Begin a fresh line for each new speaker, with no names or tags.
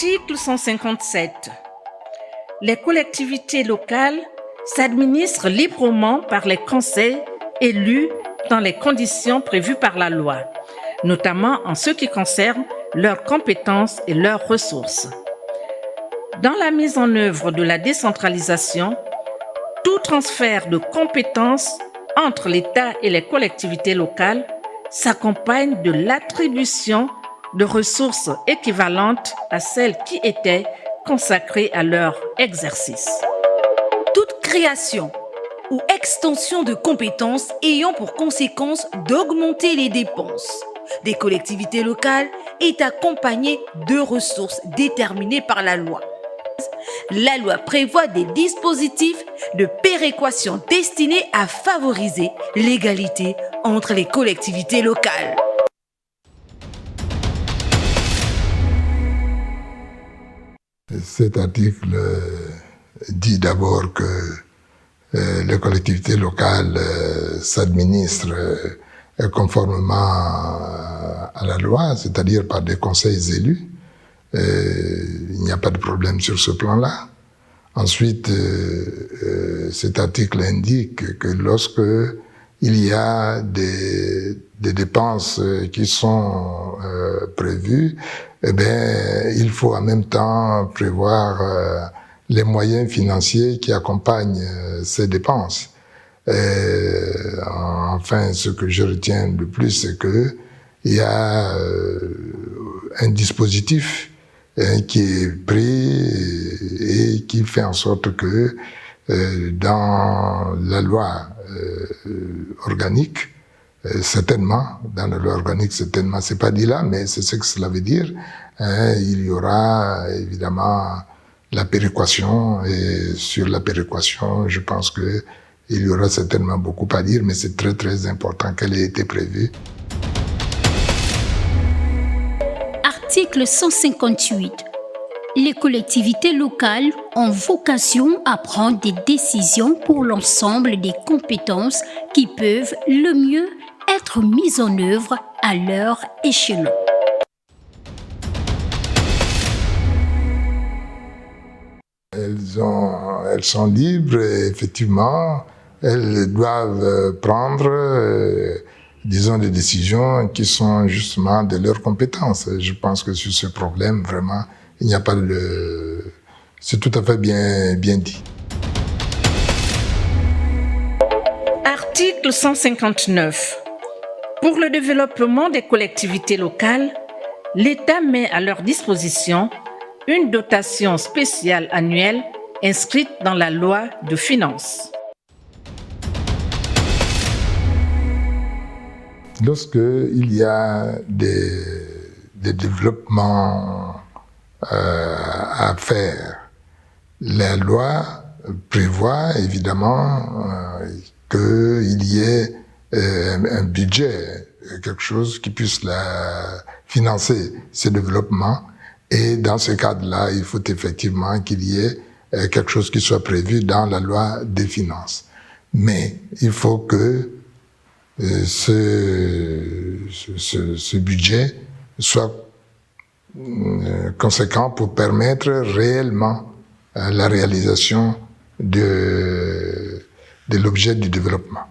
Article 157. Les collectivités locales s'administrent librement par les conseils élus dans les conditions prévues par la loi, notamment en ce qui concerne leurs compétences et leurs ressources. Dans la mise en œuvre de la décentralisation, tout transfert de compétences entre l'État et les collectivités locales s'accompagne de l'attribution de ressources équivalentes à celles qui étaient consacrées à leur exercice.
Toute création ou extension de compétences ayant pour conséquence d'augmenter les dépenses des collectivités locales est accompagnée de ressources déterminées par la loi. La loi prévoit des dispositifs de péréquation destinés à favoriser l'égalité entre les collectivités locales.
Cet article dit d'abord que les collectivités locales s'administrent conformément à la loi, c'est-à-dire par des conseils élus. Il n'y a pas de problème sur ce plan-là. Ensuite, cet article indique que lorsque il y a des dépenses qui sont prévues, eh bien, il faut en même temps prévoir les moyens financiers qui accompagnent ces dépenses. Enfin, ce que je retiens le plus, c'est que il y a un dispositif qui est pris et qui fait en sorte que dans la loi organique, certainement, dans la loi organique, certainement, c'est pas dit là, mais c'est ce que cela veut dire, il y aura évidemment la péréquation, et sur la péréquation, je pense que il y aura certainement beaucoup à dire, mais c'est très très important qu'elle ait été prévue.
Article 158. Les collectivités locales ont vocation à prendre des décisions pour l'ensemble des compétences qui peuvent le mieux être mises en œuvre à leur échelon.
Elles sont libres et effectivement, elles doivent prendre, disons, des décisions qui sont justement de leurs compétences. Je pense que sur ce problème, vraiment, il n'y a pas de... C'est tout à fait bien dit.
Article 159. Pour le développement des collectivités locales, l'État met à leur disposition une dotation spéciale annuelle inscrite dans la loi de finances.
Lorsqu'il y a des développements à faire, la loi prévoit évidemment qu'il y ait un budget, quelque chose qui puisse financer ce développement. Et dans ce cadre-là, il faut effectivement qu'il y ait quelque chose qui soit prévu dans la loi des finances. Mais il faut que ce budget soit conséquent pour permettre réellement la réalisation de l'objet du développement.